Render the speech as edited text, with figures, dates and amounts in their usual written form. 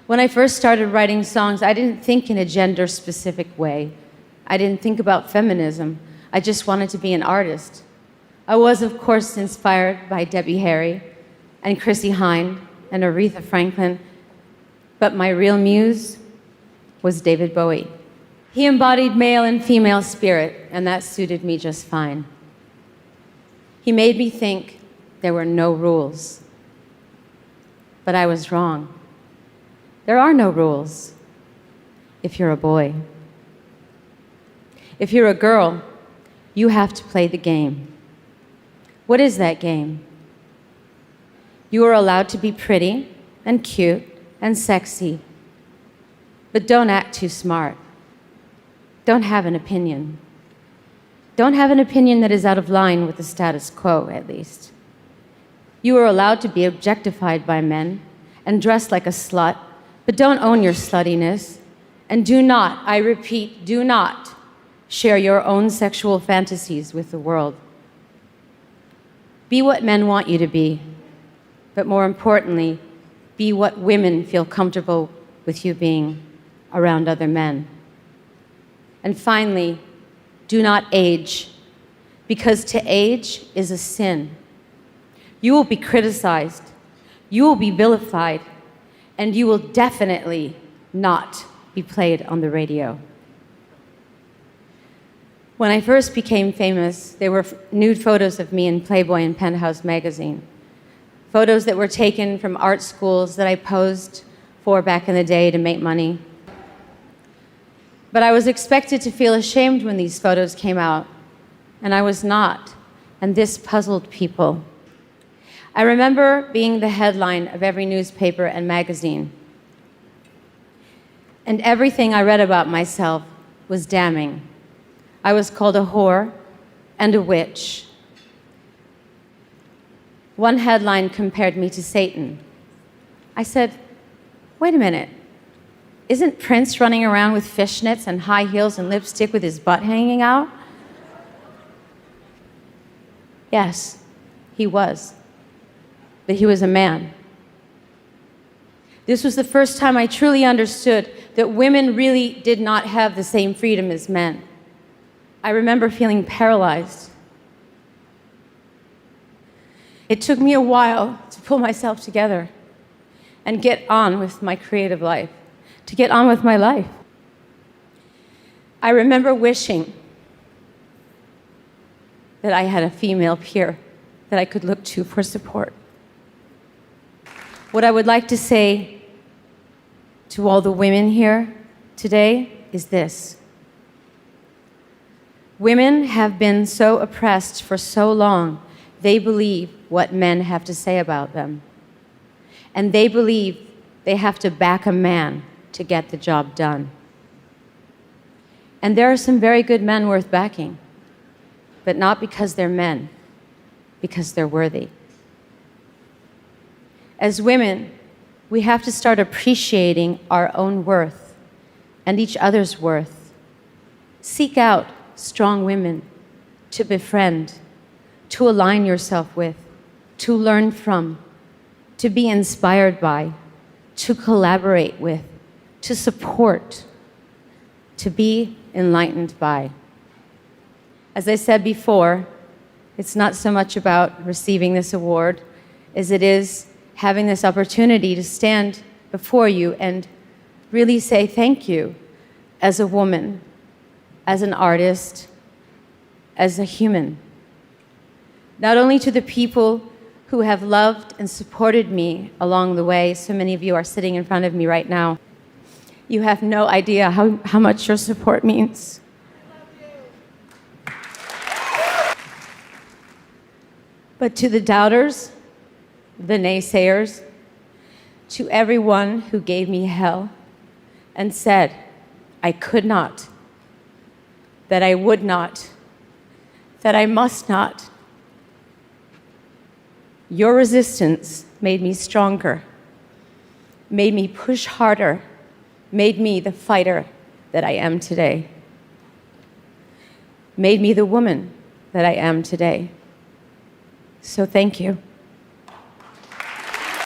When I first started writing songs, I didn't think in a gender-specific way. I didn't think about feminism. I just wanted to be an artist. I was, of course, inspired by Debbie Harry and Chrissie Hynde and Aretha Franklin, but my real muse was David Bowie. He embodied male and female spirit, and that suited me just fine. He made me think there were no rules. But I was wrong. There are no rules if you're a boy. If you're a girl, you have to play the game. What is that game? You are allowed to be pretty and cute and sexy, but don't act too smart. Don't have an opinion. Don't have an opinion that is out of line with the status quo, at least. You are allowed to be objectified by men and dress like a slut, but don't own your sluttiness. And do not, I repeat, do not share your own sexual fantasies with the world. Be what men want you to be, but more importantly, be what women feel comfortable with you being around other men. And finally, do not age, because to age is a sin. You will be criticized, you will be vilified, and you will definitely not be played on the radio. When I first became famous, there were nude photos of me in Playboy and Penthouse magazine. Photos that were taken from art schools that I posed for back in the day to make money. But I was expected to feel ashamed when these photos came out, and I was not, and this puzzled people. I remember being the headline of every newspaper and magazine, and everything I read about myself was damning. I was called a whore and a witch. One headline compared me to Satan. I said, wait a minute. Isn't Prince running around with fishnets and high heels and lipstick with his butt hanging out? Yes, he was. But he was a man. This was the first time I truly understood that women really did not have the same freedom as men. I remember feeling paralyzed. It took me a while to pull myself together and get on with my creative life, to get on with my life. I remember wishing that I had a female peer that I could look to for support. What I would like to say to all the women here today is this. Women have been so oppressed for so long, they believe what men have to say about them. And they believe they have to back a man to get the job done. And there are some very good men worth backing, but not because they're men, because they're worthy. As women, we have to start appreciating our own worth and each other's worth. Seek out strong women to befriend, to align yourself with, to learn from, to be inspired by, to collaborate with, to support, to be enlightened by. As I said before, it's not so much about receiving this award as it is having this opportunity to stand before you and really say thank you as a woman, as an artist, as a human. Not only to the people who have loved and supported me along the way, so many of you are sitting in front of me right now. You have no idea how much your support means. But to the doubters, the naysayers, to everyone who gave me hell and said I could not, that I would not, that I must not, your resistance made me stronger, made me push harder, made me the fighter that I am today, made me the woman that I am today. So thank you.